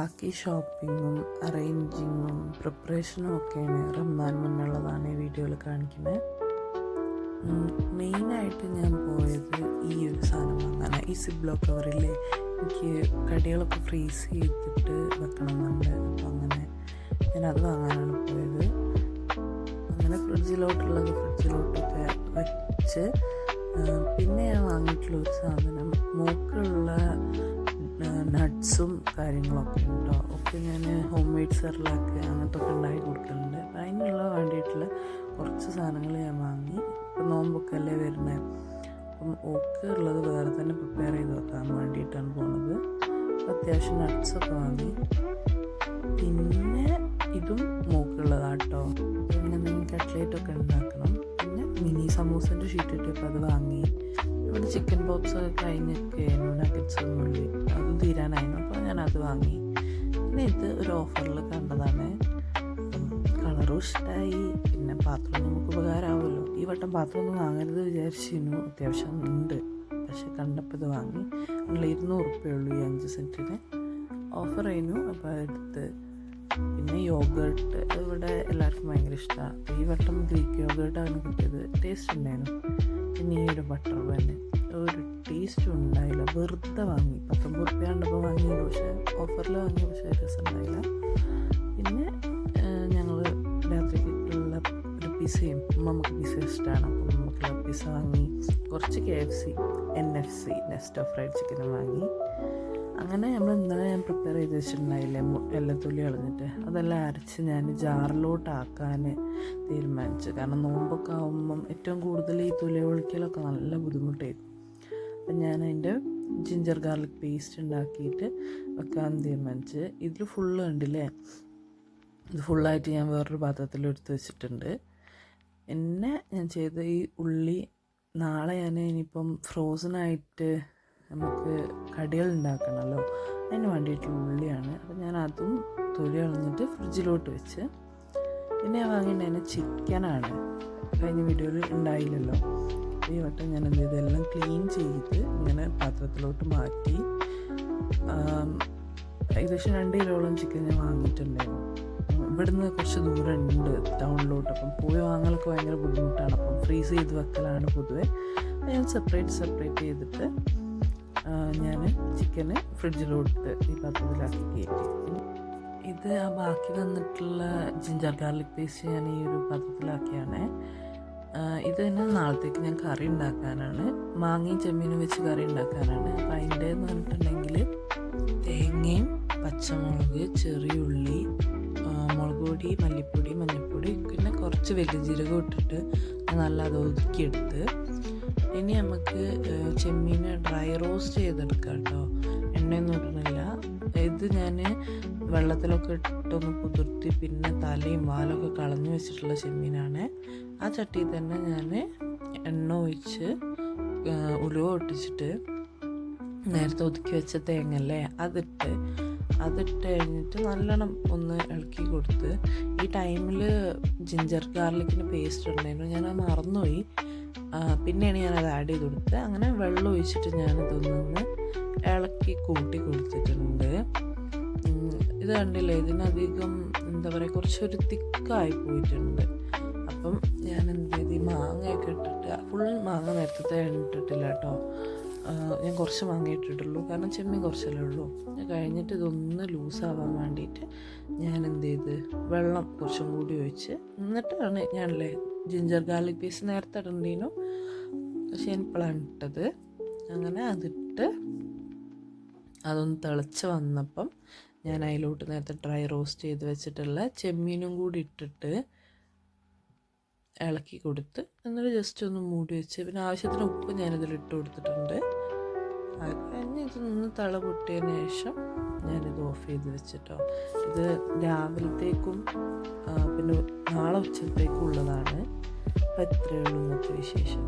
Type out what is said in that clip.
ബാക്കി ഷോപ്പിങ്ങും അറേഞ്ചിങ്ങും പ്രിപ്പറേഷനും ഒക്കെയാണ് റംസാൻ മുന്നുള്ളതാണ് ഈ വീഡിയോയിൽ കാണിക്കുന്നത്. മെയിനായിട്ട് ഞാൻ പോയത് ഈ ഒരു സാധനം വാങ്ങാനാണ്. ഈ സിബ്ലോ കവറിൽ എനിക്ക് കടികളൊക്കെ ഫ്രീസ് ചെയ്തിട്ട് വെക്കണമെന്നുണ്ട്. അപ്പോൾ അങ്ങനെ ഞാനത് വാങ്ങാനാണ് പോയത്. അങ്ങനെ ഫ്രിഡ്ജിലോട്ടൊക്കെ വെച്ച് പിന്നെ ഞാൻ വാങ്ങിയിട്ടുള്ള ഒരു സാധനം മോക്കുള്ള നട്ട്സും കാര്യങ്ങളൊക്കെ ഉണ്ടോ ഒക്കെ ഞാൻ ഹോം മെയ്ഡ് സെർലാക്ക് അങ്ങനത്തെ ഒക്കെ ഉണ്ടാക്കി കൊടുക്കലുണ്ട്. അപ്പം അതിനുള്ള വേണ്ടിയിട്ടുള്ള കുറച്ച് സാധനങ്ങൾ ഞാൻ വാങ്ങി. ഇപ്പം നോമ്പൊക്കെ അല്ലേ വരുന്നത്, അപ്പം ഓക്ക് ഉള്ളത് വേറെ തന്നെ പ്രിപ്പയർ ചെയ്ത് വെക്കാൻ വേണ്ടിയിട്ടാണ് പോകുന്നത്. അത്യാവശ്യം നട്ട്സൊക്കെ വാങ്ങി. പിന്നെ ഇതും മോക്കുള്ളതാട്ടോ. പിന്നെ കട്ട്ലേറ്റൊക്കെ ഉണ്ടാക്കണം. പിന്നെ മിനി സമൂസൻ്റെ ഷീറ്റ് കിട്ടിയപ്പോൾ അത് വാങ്ങി. ഇവിടെ ചിക്കൻ പോപ്സ് ഒക്കെ കഴിഞ്ഞൊക്കെയായിരുന്നു, നഗറ്റ്സ് ഒന്നുമില്ല, അത് തീരാനായിരുന്നു. അപ്പോൾ ഞാനത് വാങ്ങി. പിന്നെ ഇത് ഒരു ഓഫറിൽ കണ്ടതാണ്. കളറും ഇഷ്ടമായി. പിന്നെ പാത്രം നമുക്ക് ഉപകാരമാവുമല്ലോ. ഈ വട്ടം പാത്രം ഒന്നും വാങ്ങരുത് വിചാരിച്ചിരുന്നു, അത്യാവശ്യം ഉണ്ട്. പക്ഷെ കണ്ടപ്പോൾ ഇത് വാങ്ങി. നമ്മൾ 200 ഉള്ളൂ ഈ 5 സെൻറ്റിന്. ഓഫർ ആയിരുന്നു, അപ്പോൾ അതെടുത്ത്. പിന്നെ യോഗേർട്ട് അതിവിടെ എല്ലാവർക്കും ഭയങ്കര ഇഷ്ടമാണ്. ഈ വട്ടം ഗ്രീക്ക് യോഗേർട്ടാണ് കിട്ടിയത്. ടേസ്റ്റ് ഉണ്ടായിരുന്നു. പിന്നെ ഈ ഒരു ബട്ടർ ബന്ന് ഒരു ടേസ്റ്റും ഉണ്ടായില്ല, വെറുതെ വാങ്ങി. 19 ഉറുപ്പ്യാണ്ടപ്പോൾ വാങ്ങിയത്, പക്ഷേ ഓഫറിൽ വാങ്ങിയ പക്ഷേ രസം ഉണ്ടായില്ല. പിന്നെ ഞങ്ങൾ രാത്രിക്കുള്ള ഒരു പിസയും, നമുക്ക് പിസ ഇഷ്ടമാണ്, അപ്പം നമുക്കുള്ള പിസ വാങ്ങി. കുറച്ച് KFC NFC നെസ്റ്റോ ഫ്രൈഡ് ചിക്കനും വാങ്ങി. അങ്ങനെ നമ്മൾ ഇന്നലെ ഞാൻ പ്രിപ്പയർ ചെയ്ത് വെച്ചിട്ടുണ്ടായില്ലേ എല്ലത്തുള്ളി കളഞ്ഞിട്ട്, അതെല്ലാം അരച്ച് ഞാൻ ജാറിലോട്ടാക്കാൻ തീരുമാനിച്ചു. കാരണം നോമ്പൊക്കെ ആകുമ്പം ഏറ്റവും കൂടുതൽ ഈ തൊലി ഒളിക്കലൊക്കെ നല്ല ബുദ്ധിമുട്ടായിരിക്കും. അപ്പം ഞാൻ അതിൻ്റെ ജിഞ്ചർ ഗാർലിക് പേസ്റ്റ് ഉണ്ടാക്കിയിട്ട് വെക്കാൻ തീരുമാനിച്ച്. ഇതിൽ ഫുള്ള് കണ്ടില്ലേ, ഇത് ഫുള്ളായിട്ട് ഞാൻ വേറൊരു പാത്രത്തിൽ എടുത്ത് വെച്ചിട്ടുണ്ട്. പിന്നെ ഞാൻ ചെയ്ത ഈ ഉള്ളി നാളെ ഞാൻ ഇനിയിപ്പം ഫ്രോസണായിട്ട് നമുക്ക് കടികൾ ഉണ്ടാക്കണമല്ലോ, അതിന് വേണ്ടിയിട്ടുള്ള ഉള്ളിയാണ്. അപ്പം ഞാൻ അതും തൊലി കളഞ്ഞിട്ട് ഫ്രിഡ്ജിലോട്ട് വെച്ച്. പിന്നെ ഞാൻ വാങ്ങിയിട്ടുണ്ടായിരുന്ന ചിക്കനാണ്, കഴിഞ്ഞ വീഡിയോയിൽ ഉണ്ടായില്ലല്ലോ. ഈ വട്ടം ഞാൻ എന്ത് ചെയ്ത് എല്ലാം ക്ലീൻ ചെയ്ത് ഇങ്ങനെ പാത്രത്തിലോട്ട് മാറ്റി. ഏകദേശം 2 കിലോളം ചിക്കൻ ഞാൻ വാങ്ങിയിട്ടുണ്ടായിരുന്നു. ഇവിടുന്ന് കുറച്ച് ദൂരം ഉണ്ട് ടൗണിലോട്ട്, അപ്പം പോയി വാങ്ങലൊക്കെ ഭയങ്കര ബുദ്ധിമുട്ടാണ്. അപ്പം ഫ്രീസ് ചെയ്ത് വെക്കലാണ് പൊതുവെ. ഞാൻ സെപ്പറേറ്റ് ചെയ്തിട്ട് ഞാൻ ചിക്കന് ഫ്രിഡ്ജിലോട്ട് ഈ പാത്രത്തിലാക്കി കയറ്റി. ഇത് ആ ബാക്കി വന്നിട്ടുള്ള ജിഞ്ചർ ഗാർലിക് പേസ്റ്റ് ഞാൻ ഈ ഒരു പാത്രത്തിലാക്കിയാണ്. ഇത് തന്നെ നാളത്തേക്ക് ഞാൻ കറി ഉണ്ടാക്കാനാണ്, മാങ്ങയും ചെമ്മീനും വെച്ച് കറി ഉണ്ടാക്കാനാണ്. അപ്പം അതിൻ്റെ എന്ന് പറഞ്ഞിട്ടുണ്ടെങ്കിൽ തേങ്ങയും പച്ചമുളക്, ചെറിയുള്ളി, മുളക് പൊടി, മല്ലിപ്പൊടി, മഞ്ഞൾപ്പൊടി, പിന്നെ കുറച്ച് വലിയ ജീരകം ഇട്ടിട്ട് നല്ല അത് ഒതുക്കിയെടുത്ത്. ഇനി നമുക്ക് ചെമ്മീൻ ഡ്രൈ റോസ്റ്റ് ചെയ്തെടുക്കാം കേട്ടോ, എണ്ണയൊന്നും ഇടുന്നില്ല. ഇത് ഞാൻ വെള്ളത്തിലൊക്കെ ഇട്ടൊന്ന് കുതിർത്തി പിന്നെ തലയും വാലൊക്കെ കളഞ്ഞു വെച്ചിട്ടുള്ള ചെമ്മീനാണ്. ആ ചട്ടിയിൽ തന്നെ ഞാൻ എണ്ണ ഒഴിച്ച് ഉലുവ ഒട്ടിച്ചിട്ട് നേരത്തെ ഒതുക്കി വെച്ച തേങ്ങല്ലേ അതിട്ട് കഴിഞ്ഞിട്ട് നല്ലോണം ഒന്ന് ഇളക്കി കൊടുത്ത്. ഈ ടൈമിൽ ജിഞ്ചർ ഗാർലിക്കിന് പേസ്റ്റ് ഉണ്ടായിരുന്നു, ഞാനത് മറന്നുപോയി. പിന്നെയാണ് ഞാനത് ആഡ് ചെയ്ത് കൊടുത്തത്. അങ്ങനെ വെള്ളം ഒഴിച്ചിട്ട് ഞാനിതൊന്ന് ഇളക്കി കൂട്ടി കൊടുത്തിട്ടുണ്ട്. ഇത് കണ്ടില്ലേ, ഇതിനധികം എന്താ പറയുക, കുറച്ചൊരു തിക്കായി പോയിട്ടുണ്ട്. അപ്പം ഞാൻ എന്ത് ചെയ്ത് ഈ മാങ്ങയൊക്കെ ഇട്ടിട്ട്, ഫുൾ മാങ്ങ നേരത്തെ ഇട്ടിട്ടില്ല കേട്ടോ, ഞാൻ കുറച്ച് മാങ്ങ ഇട്ടിട്ടുള്ളൂ, കാരണം ചെമ്മീൻ കുറച്ചല്ലേ ഉള്ളൂ. കഴിഞ്ഞിട്ട് ഇതൊന്ന് ലൂസാവാൻ വേണ്ടിയിട്ട് ഞാൻ എന്ത് ചെയ്ത് വെള്ളം കുറച്ചും കൂടി ഒഴിച്ച്, എന്നിട്ടാണ് ഞാനല്ലേ ജിഞ്ചർ ഗാർലിക് പേസ്റ്റ് നേരത്തെ ഇടണ്ടീനു, പക്ഷെ ഞാൻ ഇപ്പോഴാണ് ഇട്ടത്. അങ്ങനെ അതിട്ട് അതൊന്ന് തിളച്ച് വന്നപ്പം ഞാൻ അതിലോട്ട് നേരത്തെ ഡ്രൈ റോസ്റ്റ് ചെയ്ത് വെച്ചിട്ടുള്ള ചെമ്മീനും കൂടി ഇട്ടിട്ട് ഇളക്കി കൊടുത്ത്, എന്നിട്ട് ജസ്റ്റ് ഒന്ന് മൂടി വെച്ച്, പിന്നെ ആവശ്യത്തിന് ഉപ്പ് ഞാനിതിലിട്ട് കൊടുത്തിട്ടുണ്ട്. അത് കഴിഞ്ഞ് ഇതൊന്ന് തള പൊട്ടിയതിന് ശേഷം ഞാനിത് ഓഫ് ചെയ്ത് വെച്ചിട്ടോ. ഇത് രാവിലത്തേക്കും പിന്നെ നാളെ ഉച്ചത്തേക്കും ഉള്ളതാണ്. അപ്പം ഇത്രയേ ഉള്ളൂ ഇന്നത്തെ വിശേഷം.